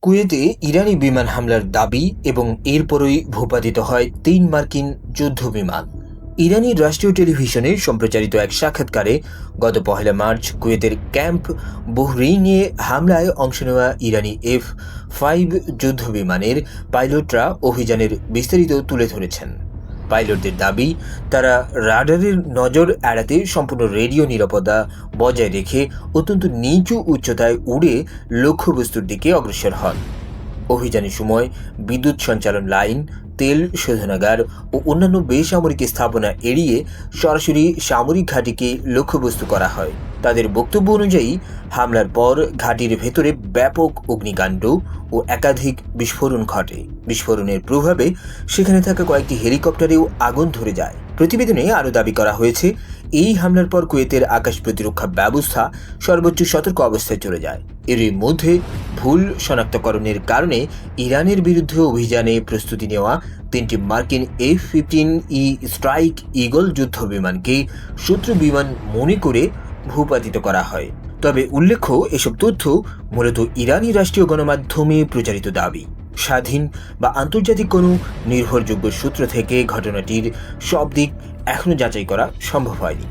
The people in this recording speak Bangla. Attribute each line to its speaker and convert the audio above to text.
Speaker 1: কুয়েতে ইরানি বিমান হামলার দাবি এবং এরপরই ভূপাতিত হয় ৩ মার্কিন যুদ্ধ বিমান। ইরানি রাষ্ট্রীয় টেলিভিশনে সম্প্রচারিত এক সাক্ষাৎকারে গত ১ মার্চ কুয়েতের ক্যাম্প বহরইনে হামলায় অংশ নেওয়া ইরানি F-5 যুদ্ধ বিমানের পাইলটরা অভিযানের বিস্তারিত তুলে ধরেছেন। পাইলটদের দাবি, তারা রাডারের নজর এড়াতে সম্পূর্ণ রেডিও নিরাপত্তা বজায় রেখে অত্যন্ত নিচু উচ্চতায় উড়ে লক্ষ্যবস্তুর দিকে অগ্রসর হন। অভিযানের সময় বিদ্যুৎ সঞ্চালন লাইন, তেল শোধনাগার ও অন্যান্য বেসামরিক স্থাপনা এড়িয়ে সরাসরি সামরিক ঘাঁটিকে লক্ষ্যবস্তু করা হয়। তাদের বক্তব্য অনুযায়ী হামলার পর ঘাঁটির ভেতরে ব্যাপক অগ্নিকাণ্ড ও একাধিক বিস্ফোরণ ঘটে। বিস্ফোরণের প্রভাবে সেখানে থাকা কয়েকটি হেলিকপ্টারেও আগুন ধরে যায়। প্রতিবেদনে আরও দাবি করা হয়েছে, এই হামলার পর কুয়েতের আকাশ প্রতিরক্ষা ব্যবস্থা সর্বোচ্চ সতর্ক অবস্থায় চলে যায়। এর মধ্যে ভুল শনাক্তকরণের কারণে ইরানের বিরুদ্ধে অভিযানে প্রস্তুতি নেওয়া ৩টি মার্কিন F-15E স্ট্রাইক ঈগল যুদ্ধ বিমানকে শত্রু বিমান মনে করে ভূপাতিত করা হয়। তবে উল্লেখ্য, এসব তথ্য মূলত ইরানি রাষ্ট্রীয় গণমাধ্যমে প্রচারিত দাবি। স্বাধীন বা আন্তর্জাতিক কোনো নির্ভরযোগ্য সূত্র থেকে ঘটনাটির সব দিক এখনও যাচাই করা সম্ভব হয়নি।